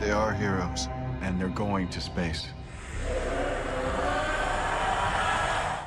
They are heroes, and they're going to space.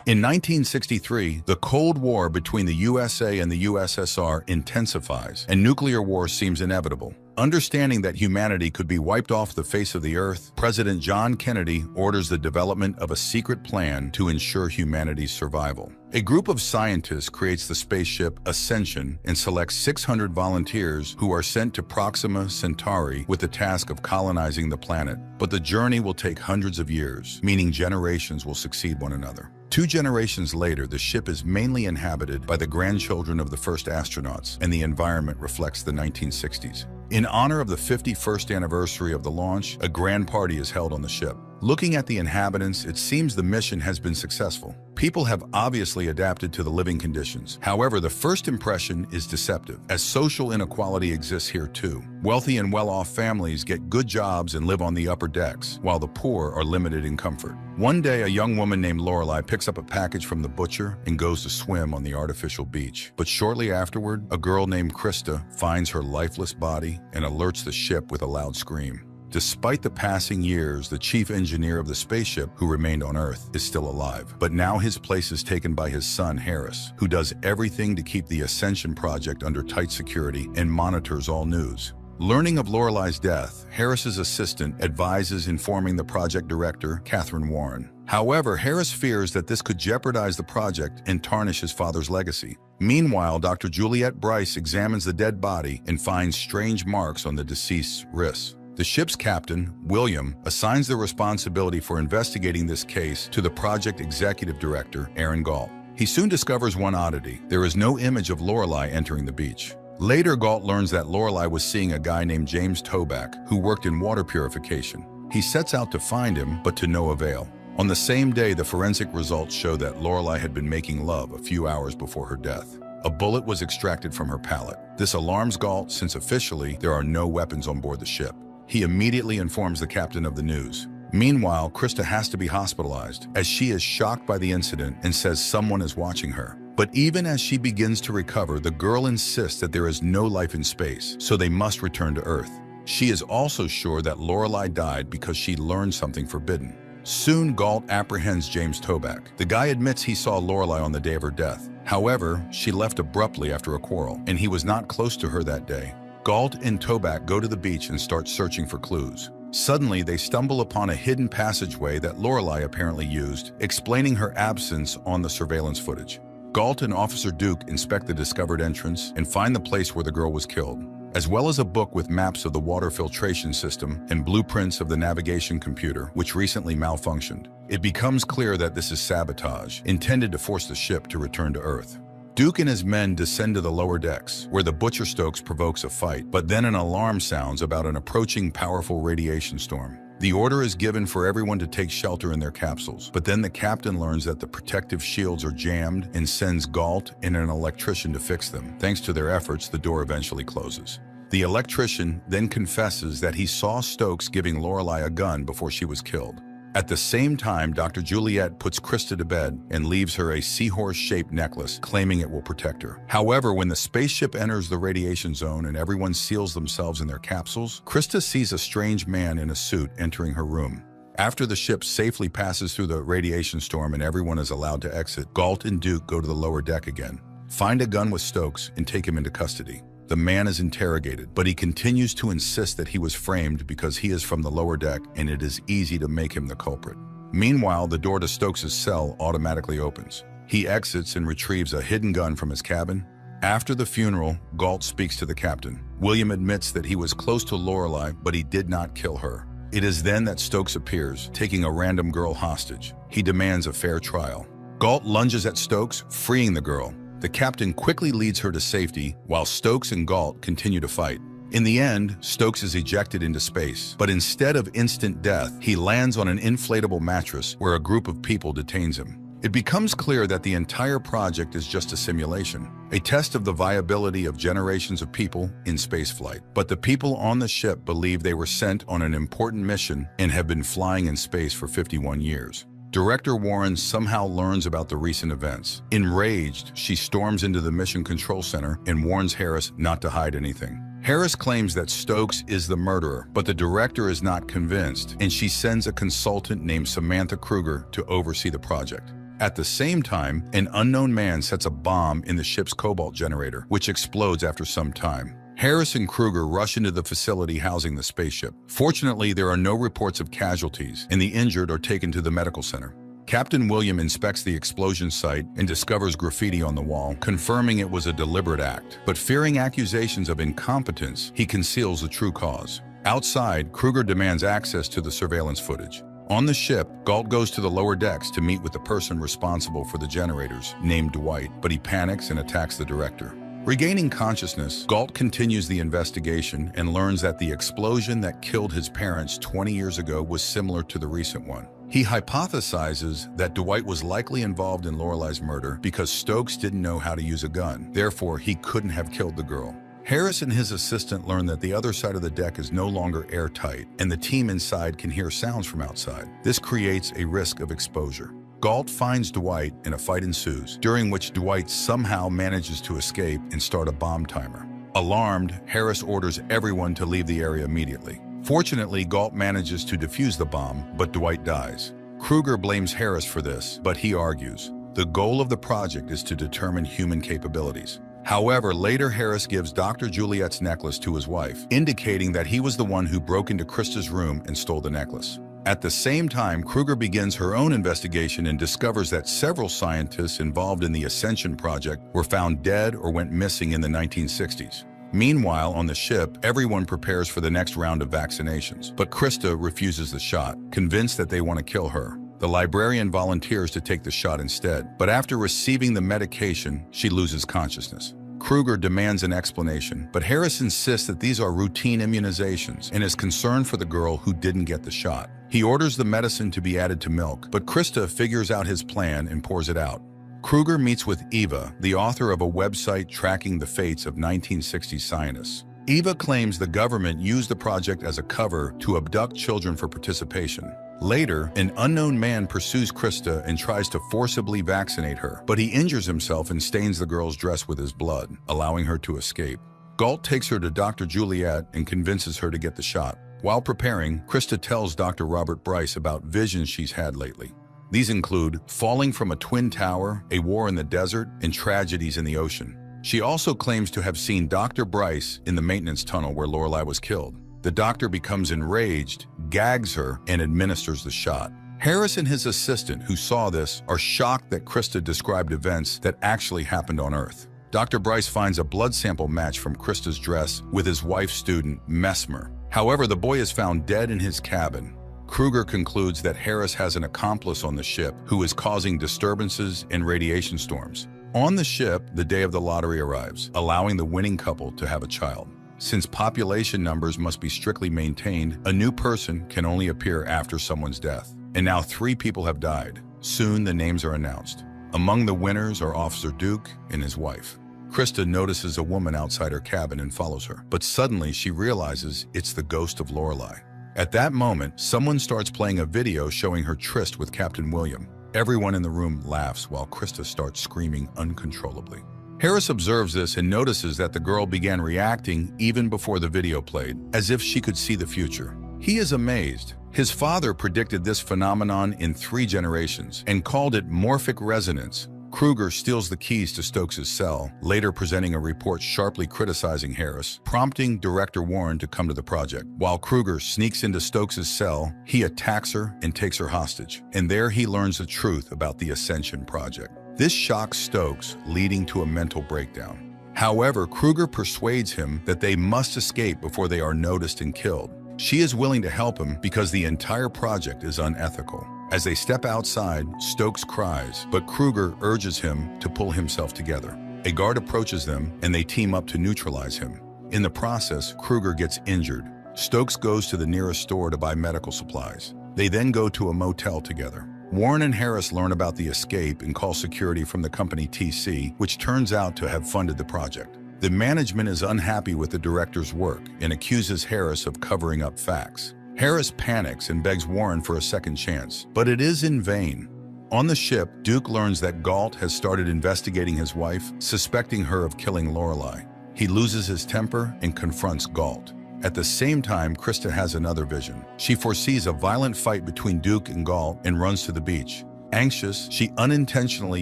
In 1963, the Cold War between the USA and the USSR intensifies, and nuclear war seems inevitable. Understanding that humanity could be wiped off the face of the Earth, President John Kennedy orders the development of a secret plan to ensure humanity's survival. A group of scientists creates the spaceship Ascension and selects 600 volunteers who are sent to Proxima Centauri with the task of colonizing the planet. But the journey will take hundreds of years, meaning generations will succeed one another. 2 generations later, the ship is mainly inhabited by the grandchildren of the first astronauts, and the environment reflects the 1960s. In honor of the 51st anniversary of the launch, a grand party is held on the ship. Looking at the inhabitants, it seems the mission has been successful. People have obviously adapted to the living conditions. However, the first impression is deceptive, as social inequality exists here too. Wealthy and well-off families get good jobs and live on the upper decks, while the poor are limited in comfort. One day, a young woman named Lorelei picks up a package from the butcher and goes to swim on the artificial beach. But shortly afterward, a girl named Krista finds her lifeless body and alerts the ship with a loud scream. Despite the passing years, the chief engineer of the spaceship, who remained on Earth, is still alive. But now his place is taken by his son, Harris, who does everything to keep the Ascension project under tight security and monitors all news. Learning of Lorelei's death, Harris's assistant advises informing the project director, Catherine Warren. However, Harris fears that this could jeopardize the project and tarnish his father's legacy. Meanwhile, Dr. Juliette Bryce examines the dead body and finds strange marks on the deceased's wrists. The ship's captain, William, assigns the responsibility for investigating this case to the project executive director, Aaron Galt. He soon discovers one oddity. There is no image of Lorelei entering the beach. Later, Galt learns that Lorelei was seeing a guy named James Toback, who worked in water purification. He sets out to find him, but to no avail. On the same day, the forensic results show that Lorelei had been making love a few hours before her death. A bullet was extracted from her palate. This alarms Galt, since officially there are no weapons on board the ship. He immediately informs the captain of the news. Meanwhile, Krista has to be hospitalized, as she is shocked by the incident and says someone is watching her. But even as she begins to recover, the girl insists that there is no life in space, so they must return to Earth. She is also sure that Lorelei died because she learned something forbidden. Soon, Galt apprehends James Toback. The guy admits he saw Lorelei on the day of her death. However, she left abruptly after a quarrel, and he was not close to her that day. Galt and Toback go to the beach and start searching for clues. Suddenly, they stumble upon a hidden passageway that Lorelei apparently used, explaining her absence on the surveillance footage. Galt and Officer Duke inspect the discovered entrance and find the place where the girl was killed, as well as a book with maps of the water filtration system and blueprints of the navigation computer, which recently malfunctioned. It becomes clear that this is sabotage, intended to force the ship to return to Earth. Duke and his men descend to the lower decks, where the Butcher Stokes provokes a fight, but then an alarm sounds about an approaching powerful radiation storm. The order is given for everyone to take shelter in their capsules, but then the captain learns that the protective shields are jammed and sends Galt and an electrician to fix them. Thanks to their efforts, the door eventually closes. The electrician then confesses that he saw Stokes giving Lorelei a gun before she was killed. At the same time, Dr. Juliette puts Krista to bed and leaves her a seahorse-shaped necklace, claiming it will protect her. However, when the spaceship enters the radiation zone and everyone seals themselves in their capsules, Krista sees a strange man in a suit entering her room. After the ship safely passes through the radiation storm and everyone is allowed to exit, Galt and Duke go to the lower deck again, find a gun with Stokes, and take him into custody. The man is interrogated, but he continues to insist that he was framed because he is from the lower deck and it is easy to make him the culprit. Meanwhile, the door to Stokes' cell automatically opens. He exits and retrieves a hidden gun from his cabin. After the funeral, Galt speaks to the captain. William admits that he was close to Lorelei, but he did not kill her. It is then that Stokes appears, taking a random girl hostage. He demands a fair trial. Galt lunges at Stokes, freeing the girl. The captain quickly leads her to safety, while Stokes and Galt continue to fight. In the end, Stokes is ejected into space, but instead of instant death, he lands on an inflatable mattress where a group of people detains him. It becomes clear that the entire project is just a simulation, a test of the viability of generations of people in spaceflight. But the people on the ship believe they were sent on an important mission and have been flying in space for 51 years. Director Warren somehow learns about the recent events. Enraged, she storms into the Mission Control Center and warns Harris not to hide anything. Harris claims that Stokes is the murderer, but the director is not convinced, and she sends a consultant named Samantha Kruger to oversee the project. At the same time, an unknown man sets a bomb in the ship's cobalt generator, which explodes after some time. Harris and Kruger rush into the facility housing the spaceship. Fortunately, there are no reports of casualties, and the injured are taken to the medical center. Captain William inspects the explosion site and discovers graffiti on the wall, confirming it was a deliberate act. But fearing accusations of incompetence, he conceals the true cause. Outside, Kruger demands access to the surveillance footage. On the ship, Galt goes to the lower decks to meet with the person responsible for the generators, named Dwight, but he panics and attacks the director. Regaining consciousness, Galt continues the investigation and learns that the explosion that killed his parents 20 years ago was similar to the recent one. He hypothesizes that Dwight was likely involved in Lorelei's murder because Stokes didn't know how to use a gun. Therefore, he couldn't have killed the girl. Harris and his assistant learn that the other side of the deck is no longer airtight, and the team inside can hear sounds from outside. This creates a risk of exposure. Galt finds Dwight and a fight ensues, during which Dwight somehow manages to escape and start a bomb timer. Alarmed, Harris orders everyone to leave the area immediately. Fortunately, Galt manages to defuse the bomb, but Dwight dies. Kruger blames Harris for this, but he argues, the goal of the project is to determine human capabilities. However, later Harris gives Dr. Juliet's necklace to his wife, indicating that he was the one who broke into Krista's room and stole the necklace. At the same time, Kruger begins her own investigation and discovers that several scientists involved in the Ascension project were found dead or went missing in the 1960s. Meanwhile, on the ship, everyone prepares for the next round of vaccinations, but Krista refuses the shot, convinced that they want to kill her. The librarian volunteers to take the shot instead, but after receiving the medication, she loses consciousness. Kruger demands an explanation, but Harris insists that these are routine immunizations and is concerned for the girl who didn't get the shot. He orders the medicine to be added to milk, but Krista figures out his plan and pours it out. Kruger meets with Eva, the author of a website tracking the fates of 1960s scientists. Eva claims the government used the project as a cover to abduct children for participation. Later, an unknown man pursues Krista and tries to forcibly vaccinate her, but he injures himself and stains the girl's dress with his blood, allowing her to escape. Galt takes her to Dr. Juliet and convinces her to get the shot. While preparing, Krista tells Dr. Robert Bryce about visions she's had lately. These include falling from a twin tower, a war in the desert, and tragedies in the ocean. She also claims to have seen Dr. Bryce in the maintenance tunnel where Lorelei was killed. The doctor becomes enraged, gags her, and administers the shot. Harris and his assistant, who saw this, are shocked that Krista described events that actually happened on Earth. Dr. Bryce finds a blood sample match from Krista's dress with his wife's student, Mesmer. However, the boy is found dead in his cabin. Kruger concludes that Harris has an accomplice on the ship who is causing disturbances and radiation storms. On the ship, the day of the lottery arrives, allowing the winning couple to have a child. Since population numbers must be strictly maintained, a new person can only appear after someone's death. And now 3 people have died. Soon the names are announced. Among the winners are Officer Duke and his wife. Krista notices a woman outside her cabin and follows her, but suddenly she realizes it's the ghost of Lorelei. At that moment, someone starts playing a video showing her tryst with Captain William. Everyone in the room laughs while Krista starts screaming uncontrollably. Harris observes this and notices that the girl began reacting even before the video played, as if she could see the future. He is amazed. His father predicted this phenomenon in 3 generations and called it morphic resonance. Kruger steals the keys to Stokes' cell, later presenting a report sharply criticizing Harris, prompting Director Warren to come to the project. While Kruger sneaks into Stokes' cell, he attacks her and takes her hostage, and there he learns the truth about the Ascension project. This shocks Stokes, leading to a mental breakdown. However, Kruger persuades him that they must escape before they are noticed and killed. She is willing to help him because the entire project is unethical. As they step outside, Stokes cries, but Kruger urges him to pull himself together. A guard approaches them, and they team up to neutralize him. In the process, Kruger gets injured. Stokes goes to the nearest store to buy medical supplies. They then go to a motel together. Warren and Harris learn about the escape and call security from the company TC, which turns out to have funded the project. The management is unhappy with the director's work and accuses Harris of covering up facts. Harris panics and begs Warren for a second chance, but it is in vain. On the ship, Duke learns that Galt has started investigating his wife, suspecting her of killing Lorelei. He loses his temper and confronts Galt. At the same time, Krista has another vision. She foresees a violent fight between Duke and Galt and runs to the beach. Anxious, she unintentionally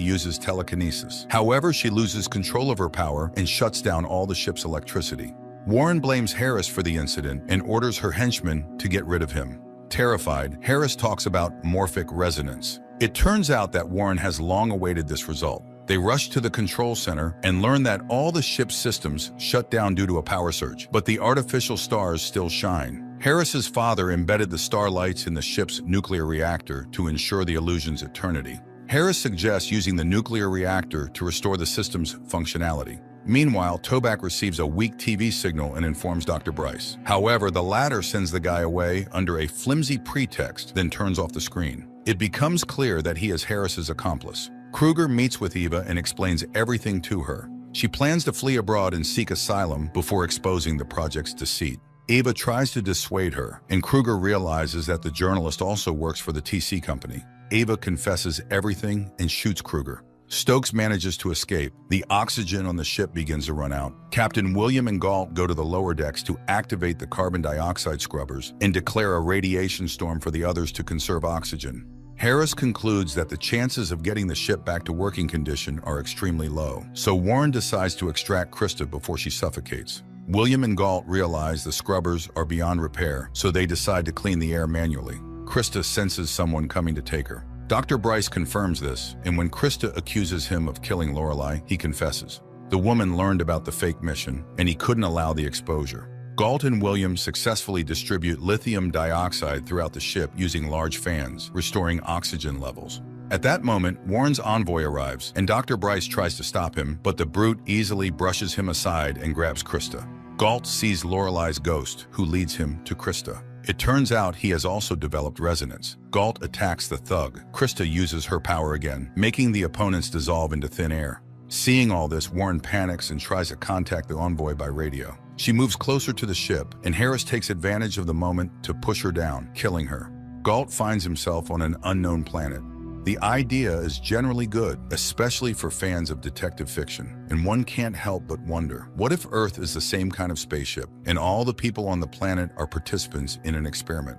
uses telekinesis. However, she loses control of her power and shuts down all the ship's electricity. Warren blames Harris for the incident and orders her henchmen to get rid of him. Terrified, Harris talks about morphic resonance. It turns out that Warren has long awaited this result. They rush to the control center and learn that all the ship's systems shut down due to a power surge, but the artificial stars still shine. Harris's father embedded the starlights in the ship's nuclear reactor to ensure the illusion's eternity. Harris suggests using the nuclear reactor to restore the system's functionality. Meanwhile, Toback receives a weak TV signal and informs Dr. Bryce. However, the latter sends the guy away under a flimsy pretext, then turns off the screen. It becomes clear that he is Harris's accomplice. Kruger meets with Eva and explains everything to her. She plans to flee abroad and seek asylum before exposing the project's deceit. Eva tries to dissuade her, and Kruger realizes that the journalist also works for the TC company. Eva confesses everything and shoots Kruger. Stokes manages to escape. The oxygen on the ship begins to run out. Captain William and Galt go to the lower decks to activate the carbon dioxide scrubbers and declare a radiation storm for the others to conserve oxygen. Harris concludes that the chances of getting the ship back to working condition are extremely low, so Warren decides to extract Krista before she suffocates. William and Galt realize the scrubbers are beyond repair, so they decide to clean the air manually. Krista senses someone coming to take her. Dr. Bryce confirms this, and when Krista accuses him of killing Lorelei, he confesses. The woman learned about the fake mission, and he couldn't allow the exposure. Galt and William successfully distribute lithium dioxide throughout the ship using large fans, restoring oxygen levels. At that moment, Warren's envoy arrives, and Dr. Bryce tries to stop him, but the brute easily brushes him aside and grabs Krista. Galt sees Lorelei's ghost, who leads him to Krista. It turns out he has also developed resonance. Galt attacks the thug. Krista uses her power again, making the opponents dissolve into thin air. Seeing all this, Warren panics and tries to contact the envoy by radio. She moves closer to the ship, and Harris takes advantage of the moment to push her down, killing her. Galt finds himself on an unknown planet. The idea is generally good, especially for fans of detective fiction, and one can't help but wonder, what if Earth is the same kind of spaceship, and all the people on the planet are participants in an experiment?